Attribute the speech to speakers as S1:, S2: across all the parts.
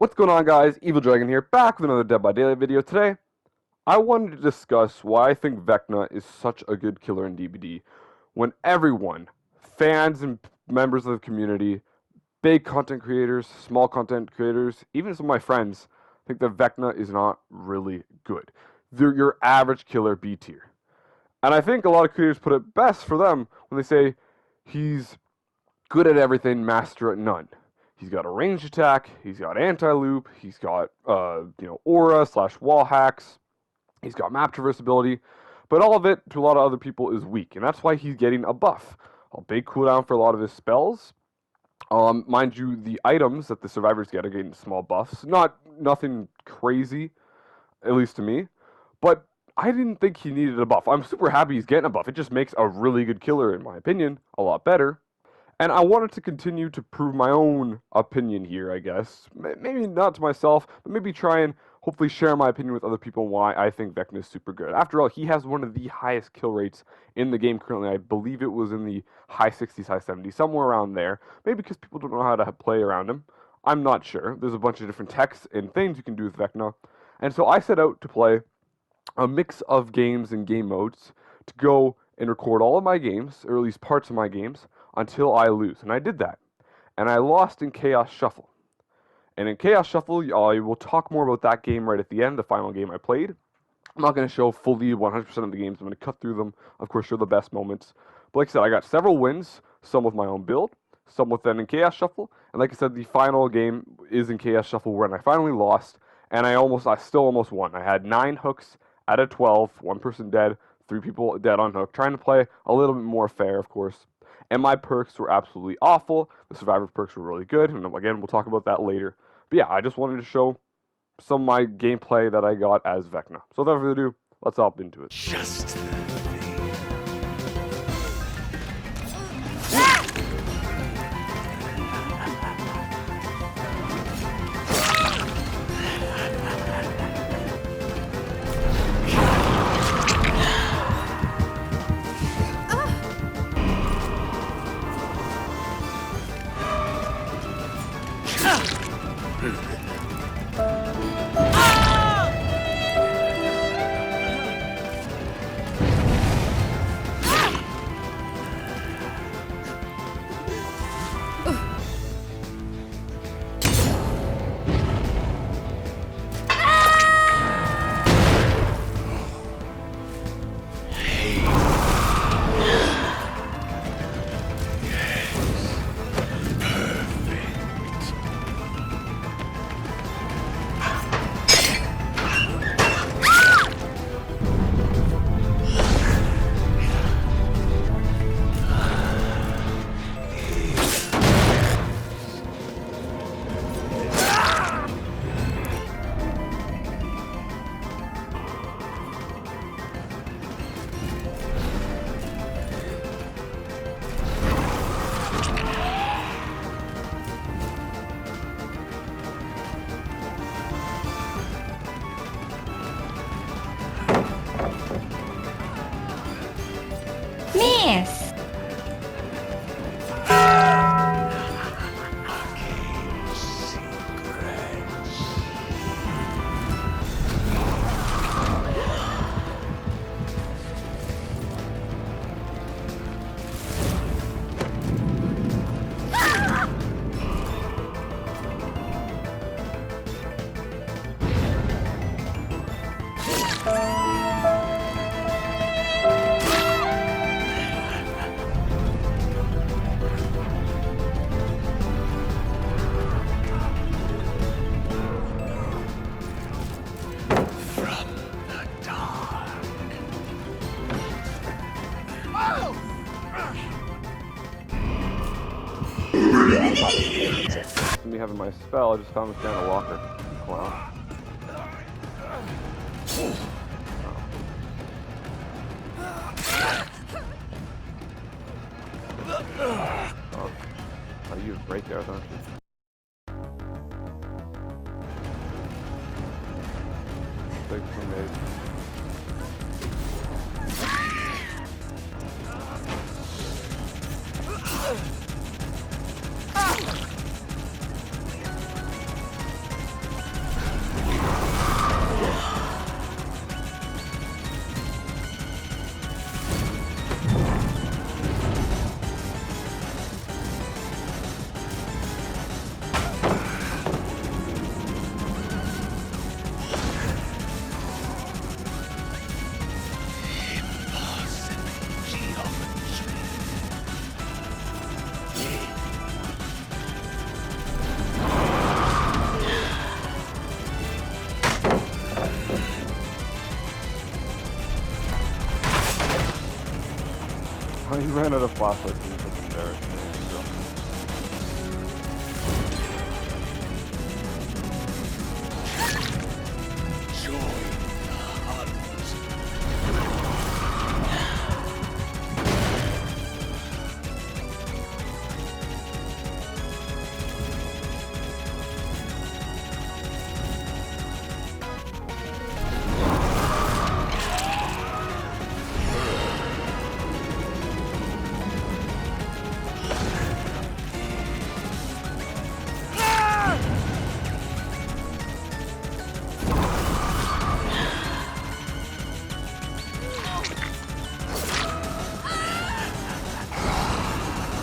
S1: What's going on, guys? Evil Dragon here, back with another Dead by Daylight video. Today, I wanted to discuss why I think Vecna is such a good killer in DBD when everyone, fans and members of the community, big content creators, small content creators, even some of my friends, think that Vecna is not really good. They're your average killer B tier. And I think a lot of creators put it best for them when they say he's good at everything, master at none. He's got a ranged attack, he's got anti-loop, he's got aura / wall hacks, he's got map traversability, but all of it to a lot of other people is weak, and that's why he's getting a buff. A big cooldown for a lot of his spells. Mind you, the items that the survivors get are getting small buffs. Nothing crazy, at least to me, but I didn't think he needed a buff. I'm super happy he's getting a buff. It just makes a really good killer, in my opinion, a lot better. And I wanted to continue to prove my own opinion here, I guess. Maybe not to myself, but maybe try and hopefully share my opinion with other people why I think Vecna is super good. After all, he has one of the highest kill rates in the game currently. I believe it was in the high 60s, high 70s, somewhere around there. Maybe because people don't know how to play around him. I'm not sure. There's a bunch of different techs and things you can do with Vecna. And so I set out to play a mix of games and game modes to go and record all of my games, or at least parts of my games, until I lose. And I did that. And I lost in Chaos Shuffle. And in Chaos Shuffle, I will talk more about that game right at the end, the final game I played. I'm not going to show fully 100% of the games. I'm going to cut through them, of course, show the best moments. But like I said, I got several wins, some with my own build, some with them in Chaos Shuffle. And like I said, the final game is in Chaos Shuffle when I finally lost, and I still almost won. I had 9 hooks out of 12, 1 person dead, 3 people dead on hook, trying to play a little bit more fair, of course. And my perks were absolutely awful. The survivor perks were really good. And again, we'll talk about that later. But yeah, I just wanted to show some of my gameplay that I got as Vecna. So without further ado, let's hop into it.
S2: Just
S3: Miss!
S1: Me having my spell, I just found this guy in a locker. Wow. Oh, you use break there, don't you? Big teammate. he ran out of flashlights and he put them there. So.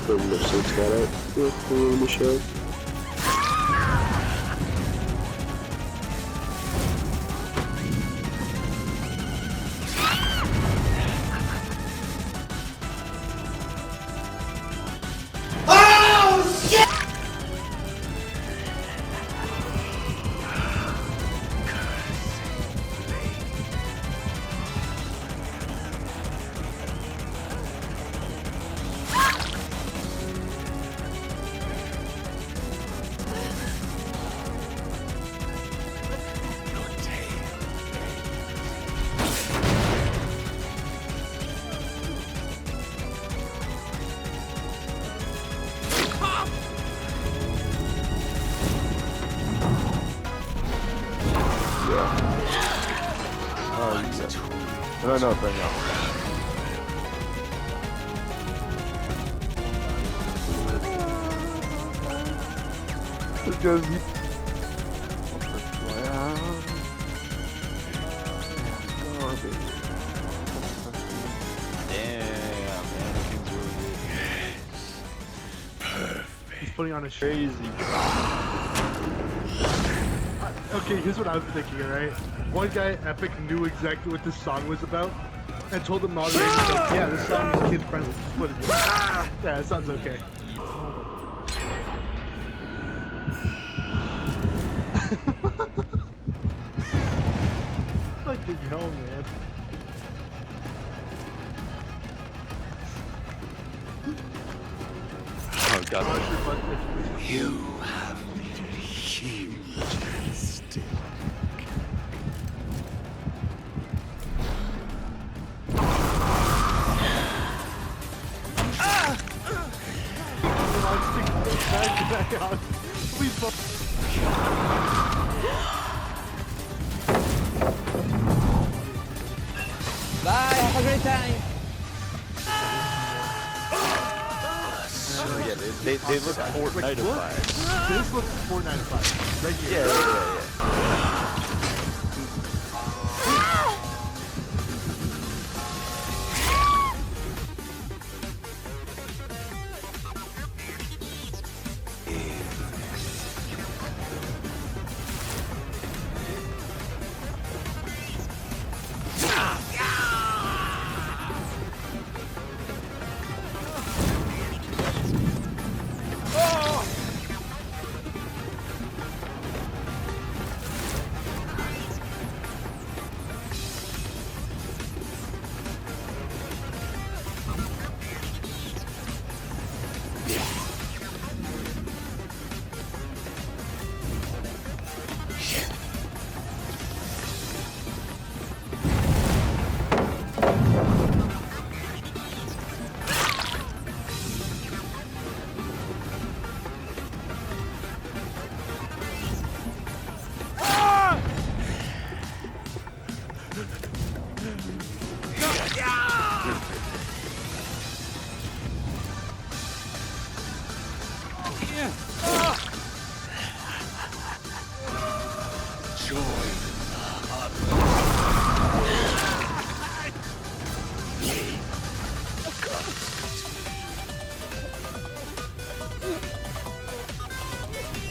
S2: From the suits got out in the show.
S1: No, thing out. Because
S3: he's putting on a crazy. Okay, here's what I was thinking, alright? One guy, Epic, knew exactly what this song was about and told the moderator, like, yeah, this song is kid friendly, just put it in. Yeah, that sounds okay. Fucking hell, man.
S4: Oh god.
S5: You have made a huge mistake.
S6: Bye, have a great time.
S4: So yeah, they look Fortnite-ified.
S3: This looks Fortnite-ified. Right here.
S4: Yeah.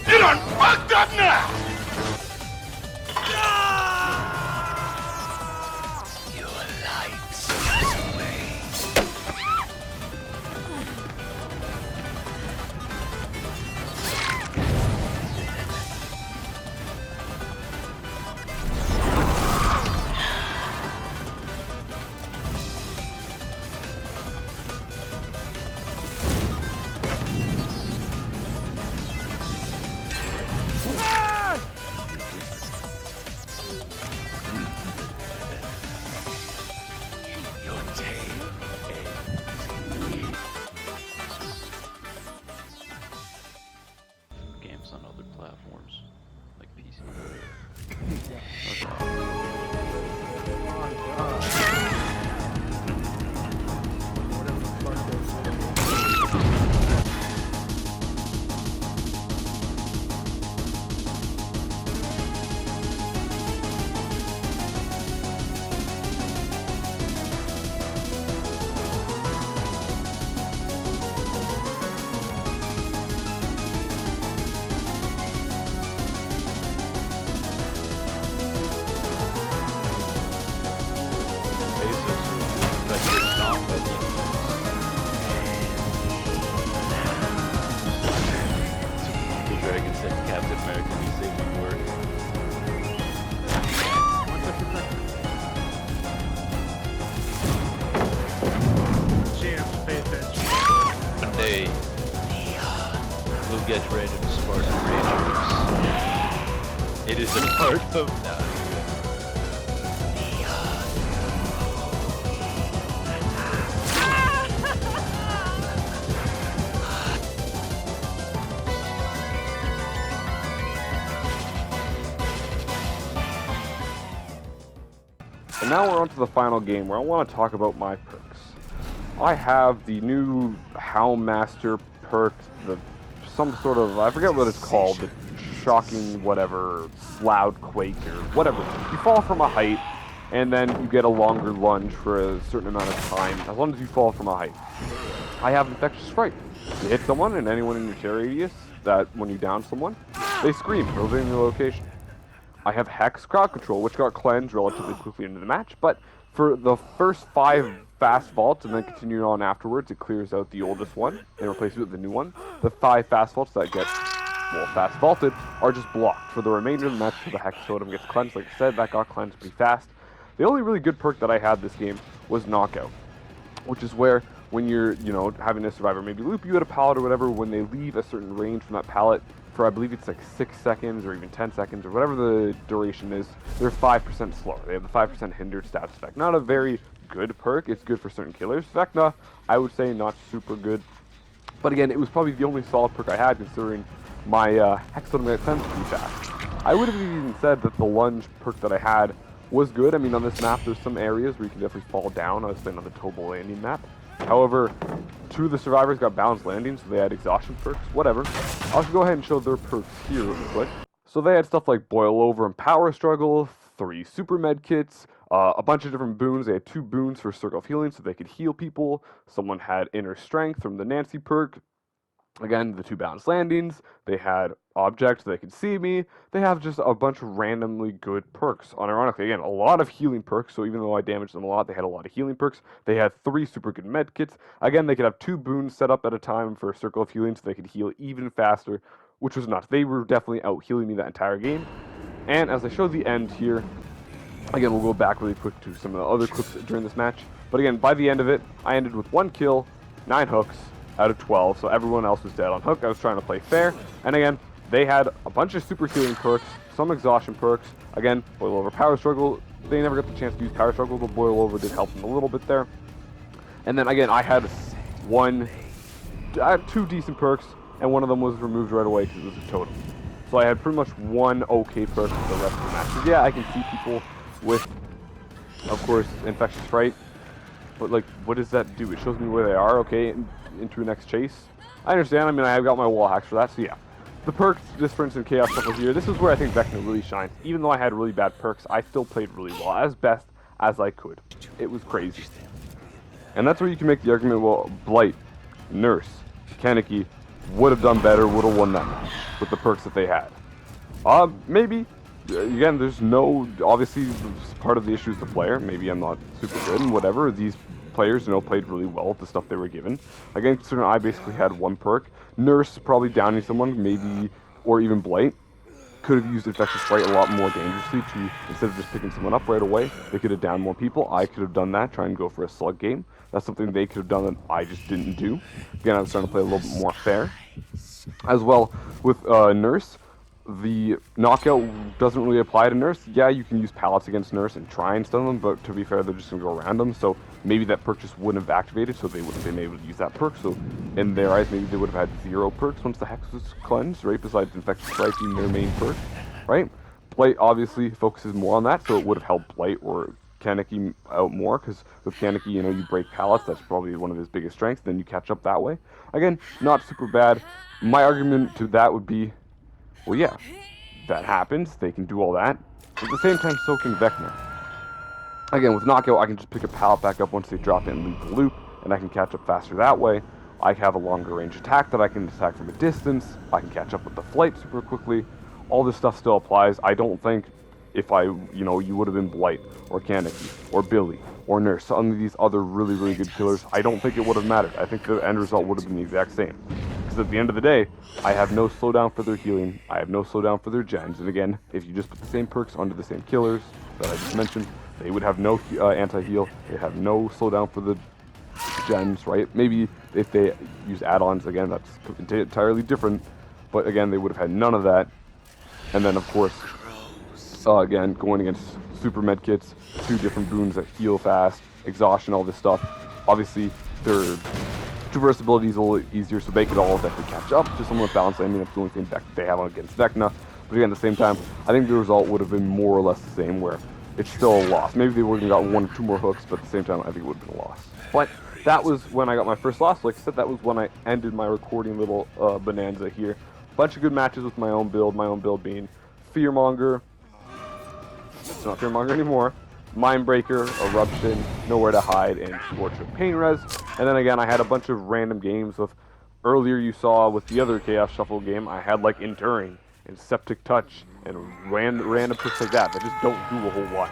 S5: You done fucked up now! Your life slips away.
S4: get random Spartan Rangers. It is a part of that.
S1: And now we're on to the final game where I want to talk about my perks. I have the new Houndmaster perk, some sort of, I forget what it's called, the shocking whatever, loud quake or whatever. You fall from a height, and then you get a longer lunge for a certain amount of time, as long as you fall from a height. I have Infectious Fright. You hit someone and anyone in your tear radius, that when you down someone, they scream, revealing your location. I have Hex Crowd Control, which got cleansed relatively quickly into the match, but for the first 5 fast vaults and then continuing on afterwards, it clears out the oldest one and replaces it with the new one. The 5 fast vaults that get, well, fast vaulted are just blocked for the remainder of the match until the Hex Totem gets cleansed. Like I said, that got cleansed pretty fast. The only really good perk that I had this game was Knockout, which is where when you're, having a survivor maybe loop you at a pallet or whatever, when they leave a certain range from that pallet, for I believe it's like 6 seconds or even 10 seconds or whatever the duration is, they're 5% slower. They have the 5% hindered status effect. Not a very good perk. It's good for certain killers. Vecna, I would say not super good. But again, it was probably the only solid perk I had considering my Hex Totem got cleansed pretty fast. I would have even said that the lunge perk that I had was good. I mean, on this map, there's some areas where you can definitely fall down. I was playing on the Tobo landing map. However, 2 of the survivors got balanced landing, so they had exhaustion perks, whatever. I'll just go ahead and show their perks here real quick. So they had stuff like Boil Over and Power Struggle, 3 super med kits, a bunch of different boons. They had 2 boons for Circle of Healing so they could heal people. Someone had Inner Strength from the Nancy perk. Again, the 2 balanced landings. They had Object so they could see me. They have just a bunch of randomly good perks. Unironically, again, a lot of healing perks, so even though I damaged them a lot, they had a lot of healing perks. They had 3 super good med kits. Again, they could have 2 boons set up at a time for a Circle of Healing so they could heal even faster, which was nuts. They were definitely out healing me that entire game. And as I show the end here, again, we'll go back really quick to some of the other clips during this match. But again, by the end of it, I ended with 1 kill, 9 hooks out of 12, so everyone else was dead on hook. I was trying to play fair, and again, they had a bunch of super healing perks, some exhaustion perks. Again, Boil Over, Power Struggle. They never got the chance to use Power Struggle, but Boil Over did help them a little bit there. And then again, I had 2 decent perks, and one of them was removed right away because it was a totem. So I had pretty much 1 okay perk for the rest of the matches. Yeah, I can see people with, of course, Infectious Fright, but like, what does that do? It shows me where they are, okay, into a next chase. I understand, I mean, I've got my wall hacks for that, so yeah. The perks, just for instance, Chaos Shuffle here, this is where I think Vecna really shines. Even though I had really bad perks, I still played really well, as best as I could. It was crazy. And that's where you can make the argument, well, Blight, Nurse, Kaneki would have done better, would have won that match with the perks that they had. Maybe. Again, there's no, obviously, part of the issue is the player. Maybe I'm not super good and whatever. These players, played really well with the stuff they were given. Again, considering I basically had 1 perk. Nurse, probably downing someone, maybe, or even Blight, could have used Infectious Fright a lot more dangerously to, instead of just picking someone up right away, they could have downed more people. I could have done that, try and go for a slug game. That's something they could have done that I just didn't do. Again, I was trying to play a little bit more fair. As well, with Nurse, the knockout doesn't really apply to Nurse. Yeah, you can use pallets against Nurse and try and stun them, but to be fair, they're just going to go around them, so maybe that perk just wouldn't have activated, so they wouldn't have been able to use that perk, so in their eyes, maybe they would have had 0 perks once the Hex was cleansed, right, besides Infectious Fright being their main perk, right? Blight obviously focuses more on that, so it would have helped Blight or Kaneki out more, because with Kaneki, you break pallets, that's probably one of his biggest strengths, then you catch up that way. Again, not super bad. My argument to that would be, well, yeah, that happens. They can do all that. But at the same time, so can Vecna. Again, with Knockout, I can just pick a pallet back up once they drop it and leave the loop, and I can catch up faster that way. I have a longer range attack that I can attack from a distance. I can catch up with the flight super quickly. All this stuff still applies. I don't think if you would have been Blight, or Kaneki, or Billy, or Nurse, some of these other really, really good killers, I don't think it would have mattered. I think the end result would have been the exact same. Because at the end of the day, I have no slowdown for their healing, I have no slowdown for their gens, and again, if you just put the same perks onto the same killers that I just mentioned, they would have no anti-heal, they have no slowdown for the gens, right? Maybe if they use add-ons, again, that's entirely different. but again, they would have had none of that. And then, of course, again, going against super med kits, 2 different boons that heal fast, exhaustion, all this stuff. Obviously, their traversability is a little easier, so they could all definitely catch up to someone with balance. I mean, that's the only thing that they have against Vecna. But again, at the same time, I think the result would have been more or less the same, where it's still a loss. Maybe they would have got 1 or 2 more hooks, but at the same time, I think it would have been a loss. But that was when I got my first loss. Like I said, that was when I ended my recording little bonanza here. Bunch of good matches with my own build being Fearmonger. It's not Fearmonger anymore. Mindbreaker, Eruption, Nowhere to Hide, and Scorch of Pain Res. And then again, I had a bunch of random games with, earlier you saw with the other Chaos Shuffle game, I had like Enduring and Septic Touch and random tricks like that just don't do a whole lot.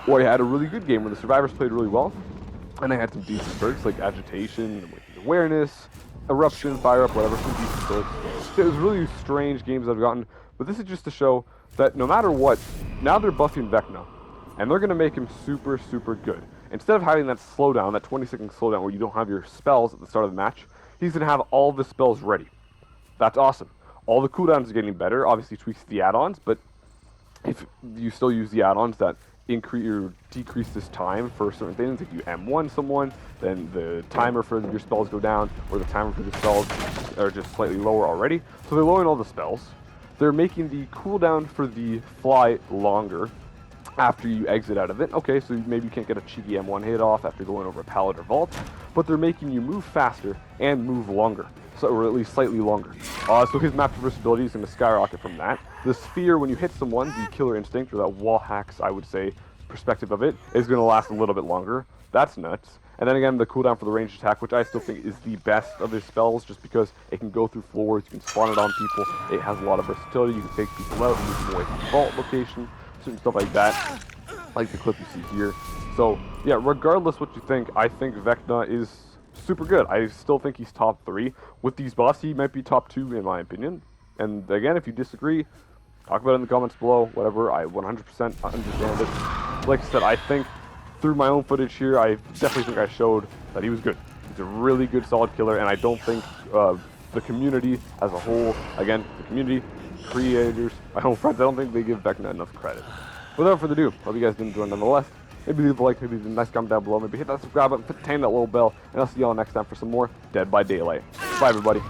S1: Or I had a really good game where the survivors played really well, and I had some decent perks like Agitation, Awareness, Eruption, Fire Up, whatever, some decent perks. So it was really strange games I've gotten, but this is just to show that no matter what, now they're buffing Vecna, and they're going to make him super, super good. Instead of having that slowdown, that 20-second slowdown where you don't have your spells at the start of the match, he's going to have all the spells ready. That's awesome. All the cooldowns are getting better, obviously tweaks the add-ons, but if you still use the add-ons that increase or decrease this time for certain things, if you M1 someone, then the timer for your spells go down, or the timer for the spells are just slightly lower already. So they're lowering all the spells. They're making the cooldown for the fly longer after you exit out of it. Okay, so maybe you can't get a cheeky M1 hit off after going over a pallet or vault, but they're making you move faster and move longer, so, or at least slightly longer. So his map traversability is going to skyrocket from that. The sphere, when you hit someone, the killer instinct, or that wall hacks, I would say, perspective of it, is going to last a little bit longer. That's nuts. And then again, the cooldown for the ranged attack, which I still think is the best of his spells, just because it can go through floors, you can spawn it on people, it has a lot of versatility, you can take people out and move them away from the vault location, certain stuff like that, like the clip you see here. So, yeah, regardless what you think, I think Vecna is super good. I still think he's top 3. With these buffs, he might be top 2 in my opinion. And again, if you disagree, talk about it in the comments below, whatever. I 100% understand it. Like I said, I think through my own footage here, I definitely think I showed that he was good. He's a really good, solid killer, and I don't think the community as a whole, again, the community, creators, my own friends, I don't think they give Vecna enough credit. Without further ado, hope you guys did enjoy nonetheless. Maybe leave a like, maybe leave a nice comment down below, maybe hit that subscribe button, tang that little bell, and I'll see y'all next time for some more Dead by Daylight. Bye, everybody.